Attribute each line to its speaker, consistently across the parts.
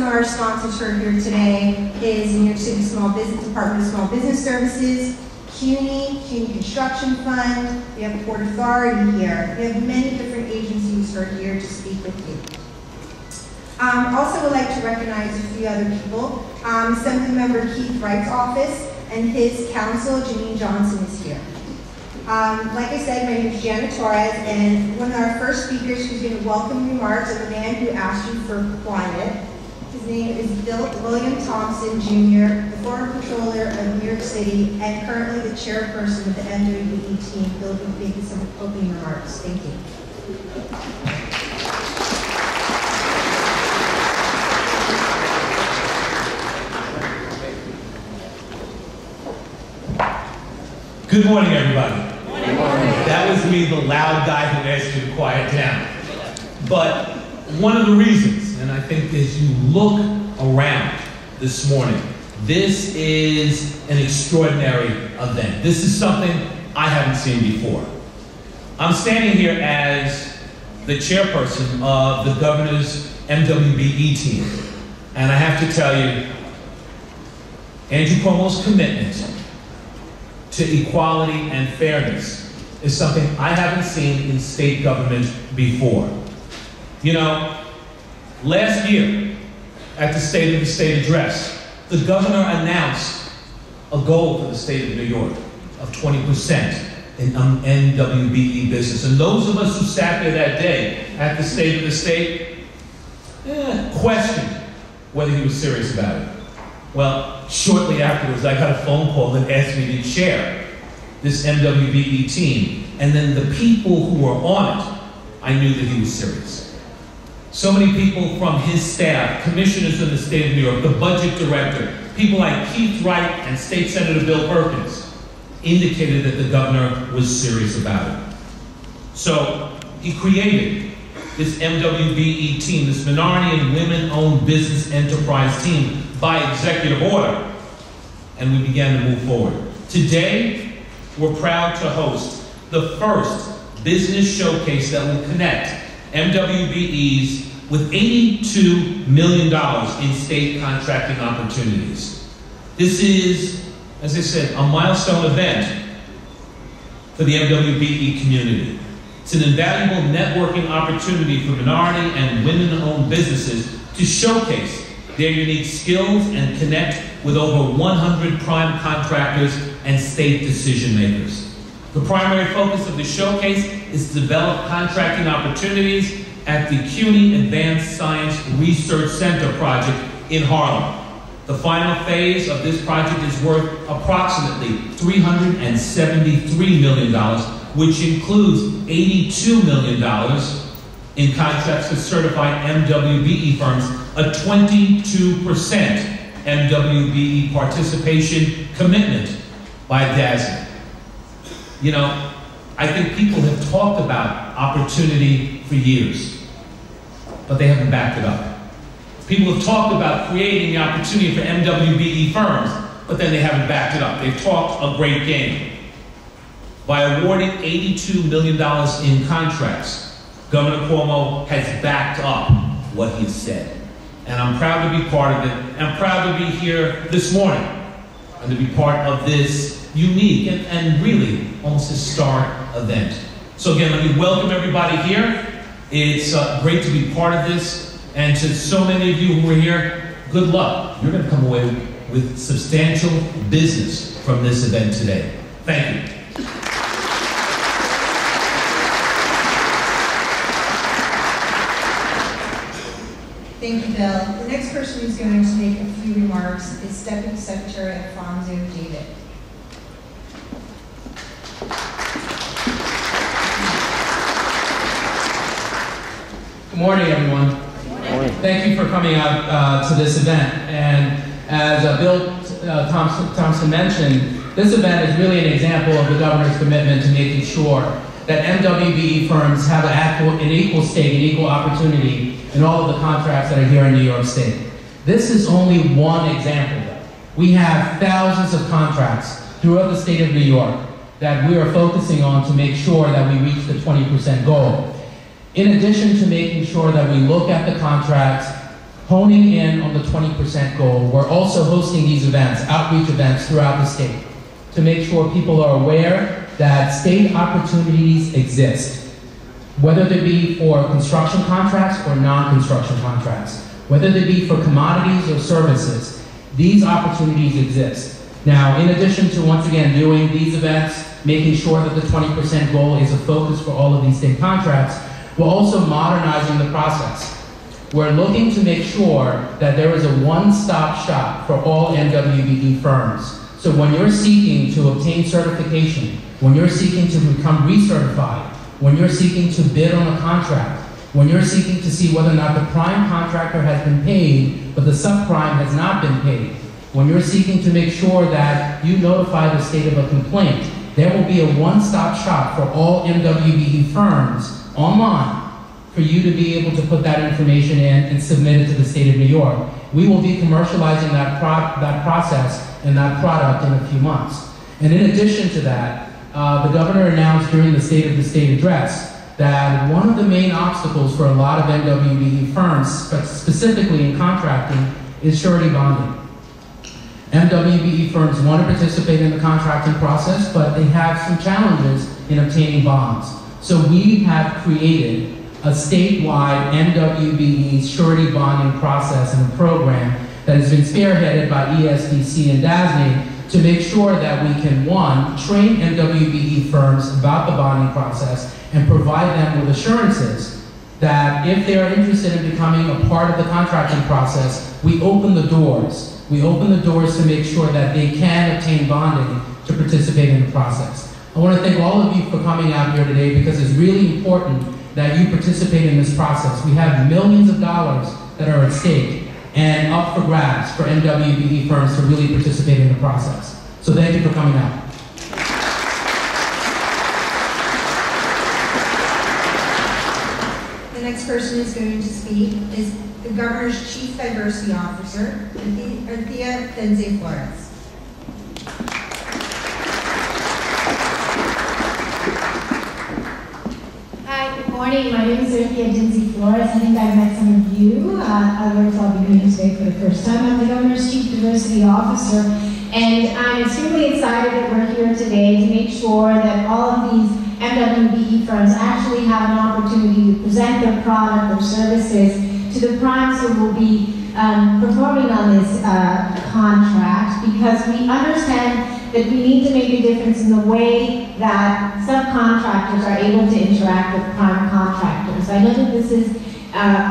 Speaker 1: of our sponsors who are here today is New York City Department of Small Business Services, CUNY Construction Fund, we have Port Authority here. We have many different agencies who are here to speak with you. Also would like to recognize a few other people. Assemblymember Keith Wright's office and his counsel, Janine Johnson, is here. Like I said, my name is Jana Torres, and one of our first speakers who's going to welcome remarks is the man who asked you for quiet. His name is William Thompson, Jr., the former controller of New York City and currently the chairperson of the MBE team. Bill will make some opening remarks. Thank you.
Speaker 2: Good morning, everybody. Good morning. That was me, the loud guy who asked you to quiet down. But one of the reasons, and I think as you look around this morning, this is an extraordinary event. This is something I haven't seen before. I'm standing here as the chairperson of the governor's MWBE team. And I have to tell you, Andrew Cuomo's commitment to equality and fairness is something I haven't seen in state government before. You know, last year at the State of the State address, the governor announced a goal for the state of New York of 20% in MWBE business. And those of us who sat there that day at the State of the State questioned whether he was serious about it. Well, shortly afterwards, I got a phone call that asked me to chair this MWBE team. And then the people who were on it, I knew that he was serious. So many people from his staff, commissioners in the state of New York, the budget director, people like Keith Wright and State Senator Bill Perkins, indicated that the governor was serious about it. So he created this MWBE team, this minority and women-owned business enterprise team, by executive order, and we began to move forward. Today, we're proud to host the first business showcase that will connect MWBEs with $82 million in state contracting opportunities. This is, as I said, a milestone event for the MWBE community. It's an invaluable networking opportunity for minority and women-owned businesses to showcase their unique skills and connect with over 100 prime contractors and state decision makers. The primary focus of the showcase is to develop contracting opportunities at the CUNY Advanced Science Research Center project in Harlem. The final phase of this project is worth approximately $373 million, which includes $82 million in contracts for certified MWBE firms, a 22% MWBE participation commitment by DASN. You know, I think people have talked about opportunity for years, but they haven't backed it up. People have talked about creating the opportunity for MWBE firms, but then they haven't backed it up. They've talked a great game. By awarding $82 million in contracts, Governor Cuomo has backed up what he said. And I'm proud to be part of it. I'm proud to be here this morning and to be part of this unique and really almost historic event. So again, let me welcome everybody here. It's great to be part of this. And to so many of you who are here, good luck. You're going to come away with substantial business from this event today. Thank you.
Speaker 1: Thank you, Bill. The next person who's going to make a few remarks is Deputy Secretary Alfonso David.
Speaker 3: Good morning, everyone. Good morning. Thank you for coming out to this event. And as Bill Thompson mentioned, this event is really an example of the governor's commitment to making sure that MWBE firms have an equal stake, an equal opportunity in all of the contracts that are here in New York State. This is only one example, though. We have thousands of contracts throughout the state of New York that we are focusing on to make sure that we reach the 20% goal. In addition to making sure that we look at the contracts honing in on the 20% goal. We're also hosting these events, outreach events throughout the state, to make sure people are aware that state opportunities exist, whether they be for construction contracts or non-construction contracts, whether they be for commodities or services. These opportunities exist. Now, in addition to, once again, doing these events, making sure that the 20% goal is a focus for all of these state contracts, we're also modernizing the process. We're looking to make sure that there is a one-stop shop for all MWBE firms. So when you're seeking to obtain certification, when you're seeking to become recertified, when you're seeking to bid on a contract, when you're seeking to see whether or not the prime contractor has been paid, but the subprime has not been paid, when you're seeking to make sure that you notify the state of a complaint, there will be a one-stop shop for all MWBE firms online for you to be able to put that information in and submit it to the state of New York. We will be commercializing that process and that product in a few months. And in addition to that, the governor announced during the State of the State address that one of the main obstacles for a lot of MWBE firms, specifically in contracting, is surety bonding. MWBE firms want to participate in the contracting process, but they have some challenges in obtaining bonds. So we have created a statewide MWBE surety bonding process and a program that has been spearheaded by ESDC and DASNY to make sure that we can, one, train MWBE firms about the bonding process and provide them with assurances that if they are interested in becoming a part of the contracting process, we open the doors. We open the doors to make sure that they can obtain bonding to participate in the process. I want to thank all of you for coming out here today because it's really important that you participate in this process. We have millions of dollars that are at stake and up for grabs for MWBE firms to really participate in the process. So thank you for coming out.
Speaker 1: The next person who's going to speak is the Governor's Chief Diversity Officer, Anthea Denze Flores.
Speaker 4: Hi, good morning. My name is Anthea Denze Flores. I think I've met some of you. Others I'll be meeting today for the first time. I'm the Governor's Chief Diversity Officer, and I'm extremely excited that we're here today to make sure that all of these MWBE firms actually have an opportunity to present their product or services to the primes who will be performing on this contract, because we understand that we need to make a difference in the way that subcontractors are able to interact with prime contractors. I know that this is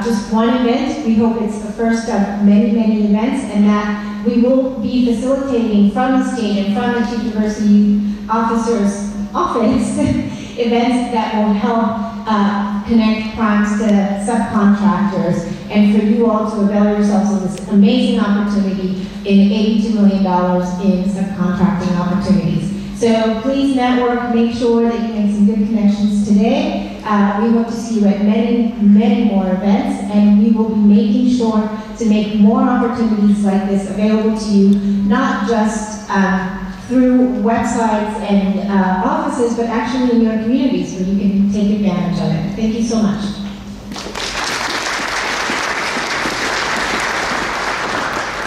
Speaker 4: just one event. We hope it's the first of many, many events, and that we will be facilitating from the state and from the Chief Diversity Officer's office events that will help connect primes to subcontractors, and for you all to avail yourselves of this amazing opportunity in $82 million in subcontracting opportunities. So please network, make sure that you make some good connections today. We hope to see you at many, many more events, and we will be making sure to make more opportunities like this available to you, not just through websites and offices, but actually in your communities where you can take advantage of it. Thank you so much.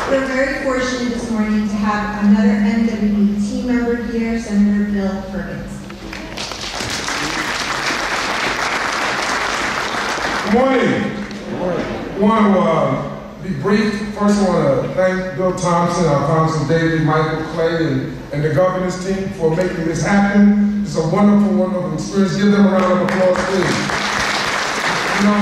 Speaker 1: We're very fortunate this morning to have another MWBE team member here, Senator Bill Perkins.
Speaker 5: Good morning. Good morning. I want to be brief. First, I want to thank Bill Thompson, our Congressman David, Michael Clay, and the governor's team for making this happen. It's a wonderful, wonderful experience. Give them a round of applause, please. You know,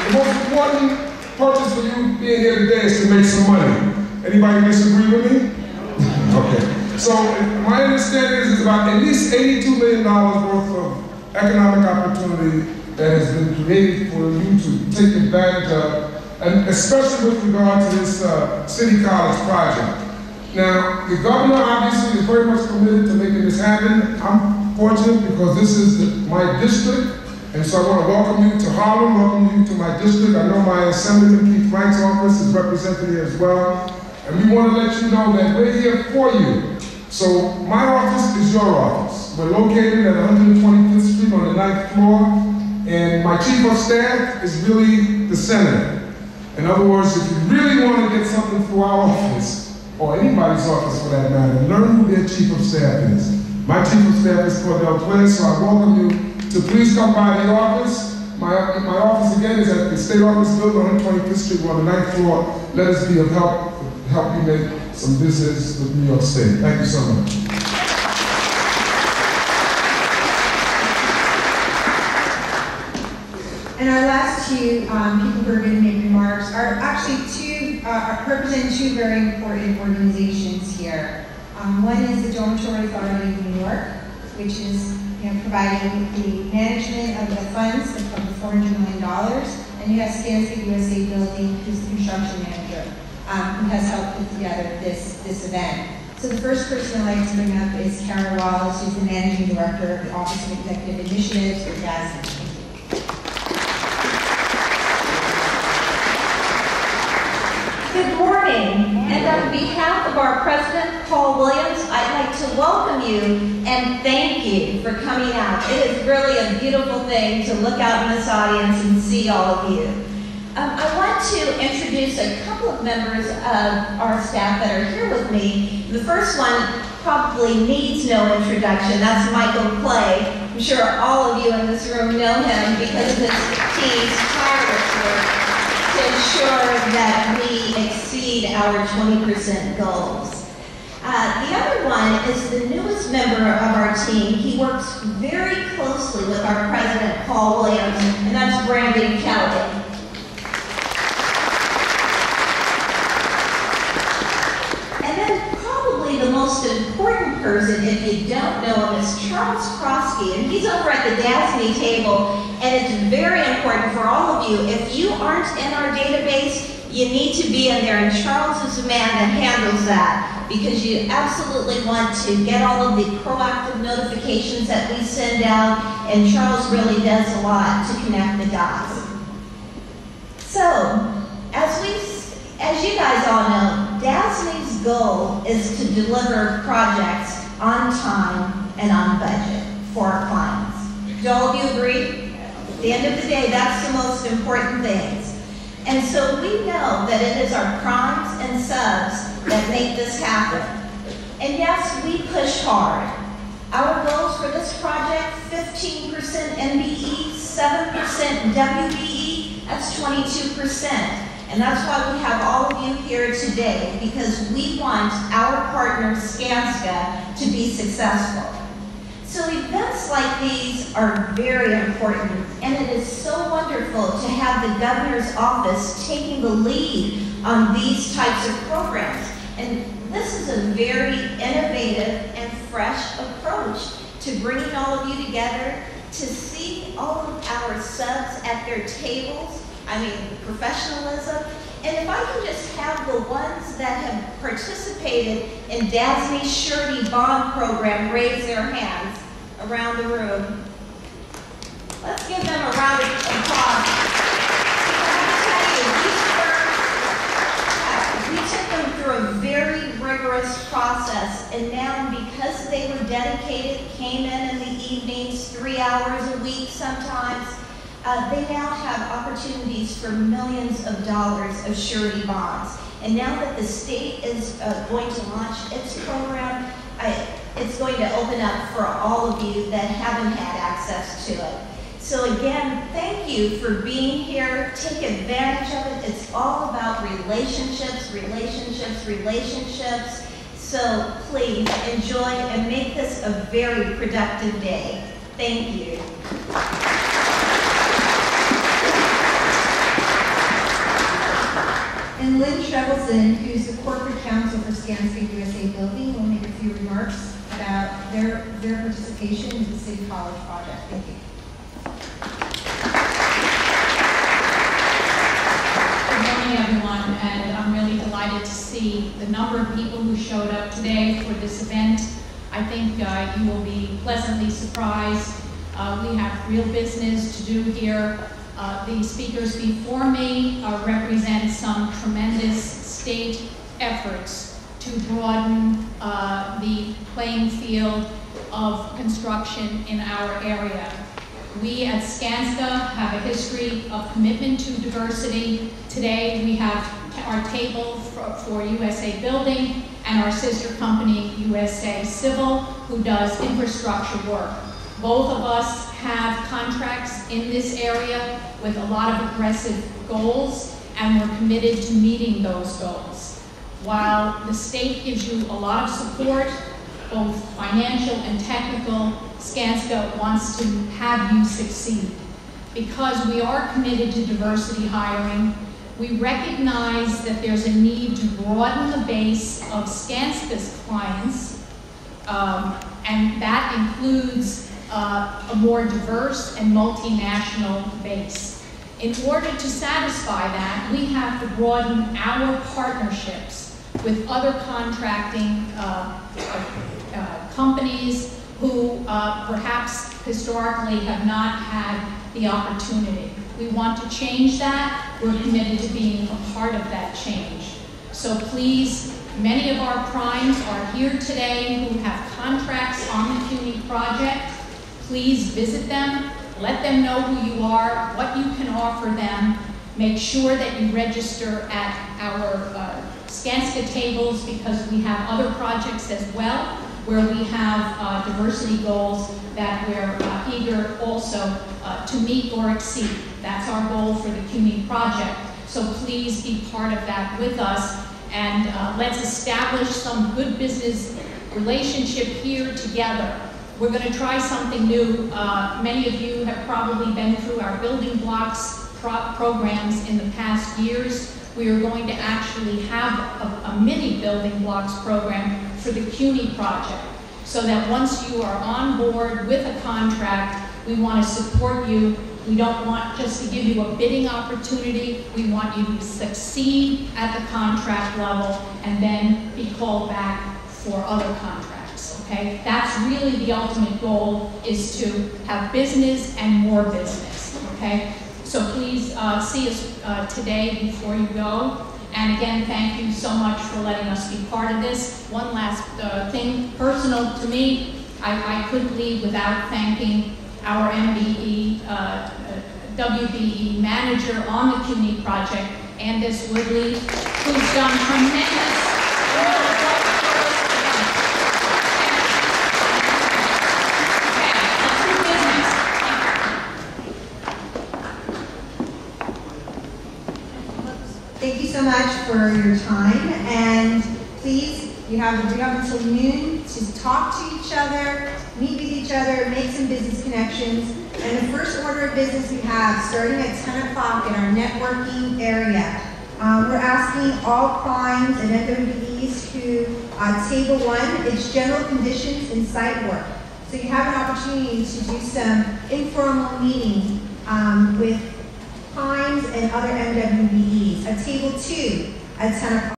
Speaker 5: the most important purpose for you being here today is to make some money. Anybody disagree with me? Okay. So my understanding is it's about at least $82 million worth of economic opportunity that has been created for you to take advantage of, and especially with regard to this City College project. Now, the governor obviously is very much committed to making this happen. I'm fortunate because this is my district, and so I want to welcome you to Harlem, welcome you to my district. I know my Assemblyman Keith Wright's office is represented here as well, and we want to let you know that we're here for you. So my office is your office. We're located at 125th Street on the 9th floor, and my chief of staff is really the senator. In other words, if you really want to get something through our office, or anybody's office for that matter, learn who their chief of staff is. My chief of staff is Cordell Twin, so I welcome you to please come by the office. My office again is at the State Office Building, 125th Street, we're on the 9th floor. Let us be of help you make some business with New York State. Thank you so much.
Speaker 1: And our last two people who are going to make remarks are actually represent two very important organizations here. One is the Dormitory Authority of New York, which is providing the management of the funds of the $400 million. And you have Skansky USA Building, who's the construction manager, who has helped put together this event. So the first person I'd like to bring up is Kara Wallace, who's the Managing Director of the Office of Executive Initiatives for DASNY.
Speaker 6: Good morning, and on behalf of our President, Paul Williams, I'd like to welcome you and thank you for coming out. It is really a beautiful thing to look out in this audience and see all of you. I want to introduce a couple of members of our staff that are here with me. The first one probably needs no introduction. That's Michael Clay. I'm sure all of you in this room know him because of his team's tireless work to ensure that we exceed our 20% goals. The other one is the newest member of our team. He works very closely with our president, Paul Williams, and that's Brandon Kelly. And then probably the most important person, if you don't know him, is Charles Krosky, and he's over at the DASNY table. And it's very important for all of you. If you aren't in our database, you need to be in there. And Charles is the man that handles that because you absolutely want to get all of the proactive notifications that we send out. And Charles really does a lot to connect the dots. So, as you guys all know, DASNY's goal is to deliver projects on time and on budget for our clients. Do all of you agree? At the end of the day, that's the most important things. And so we know that it is our primes and subs that make this happen. And yes, we push hard. Our goals for this project, 15% MBE, 7% WBE, that's 22%. And that's why we have all of you here today, because we want our partner, Skanska, to be successful. So events like these are very important, and it is so wonderful to have the governor's office taking the lead on these types of programs. And this is a very innovative and fresh approach to bringing all of you together, to see all of our subs at their tables, professionalism. And if I can just have the ones that have participated in DASNY's Surety Bond Program raise their hands around the room. Let's give them a round of applause. We took them through a very rigorous process, and now because they were dedicated, came in the evenings, 3 hours a week sometimes, they now have opportunities for millions of dollars of surety bonds. And now that the state is going to launch its program, it's going to open up for all of you that haven't had access to it. So again, thank you for being here. Take advantage of it. It's all about relationships, relationships, relationships. So please enjoy and make this a very productive day. Thank you.
Speaker 1: And Lynn Trevelson, who's the corporate counsel for Skansky USA Building, will make a few remarks about their participation in the City College project. Thank you.
Speaker 7: Good morning, everyone, and I'm really delighted to see the number of people who showed up today for this event. I think you will be pleasantly surprised. We have real business to do here. The speakers before me represent some tremendous state efforts to broaden the playing field of construction in our area. We at Skanska have a history of commitment to diversity. Today we have our table for USA Building and our sister company, USA Civil, who does infrastructure work. Both of us have contracts in this area with a lot of aggressive goals, and we're committed to meeting those goals. While the state gives you a lot of support, both financial and technical, Skanska wants to have you succeed. Because we are committed to diversity hiring, we recognize that there's a need to broaden the base of Skanska's clients, and that includes a more diverse and multinational base. In order to satisfy that, we have to broaden our partnerships with other contracting companies who perhaps historically have not had the opportunity. We want to change that. We're committed to being a part of that change. So please, many of our primes are here today who have contracts on the CUNY project. Please visit them. Let them know who you are, what you can offer them. Make sure that you register at our Skanska tables, because we have other projects as well where we have diversity goals that we're eager also to meet or exceed. That's our goal for the CUNY project. So please be part of that with us, and let's establish some good business relationship here together. We're going to try something new. Many of you have probably been through our building blocks programs in the past years. We are going to actually have a mini building blocks program for the CUNY project, so that once you are on board with a contract, we want to support you. We don't want just to give you a bidding opportunity. We want you to succeed at the contract level and then be called back for other contracts, okay? That's really the ultimate goal, is to have business and more business, okay? So please see us today before you go. And again, thank you so much for letting us be part of this. One last thing, personal to me, I couldn't leave without thanking our MBE, WBE manager on the CUNY project, Andis Woodley, who's done tremendous work.
Speaker 1: Thank you so much for your time, and please, you have until noon to talk to each other, meet with each other, make some business connections. And the first order of business we have, starting at 10 o'clock in our networking area, we're asking all primes and MWBEs to table 1, it's general conditions and site work. So you have an opportunity to do some informal meetings with primes and other MWBEs. At table 2 at 10 o'clock.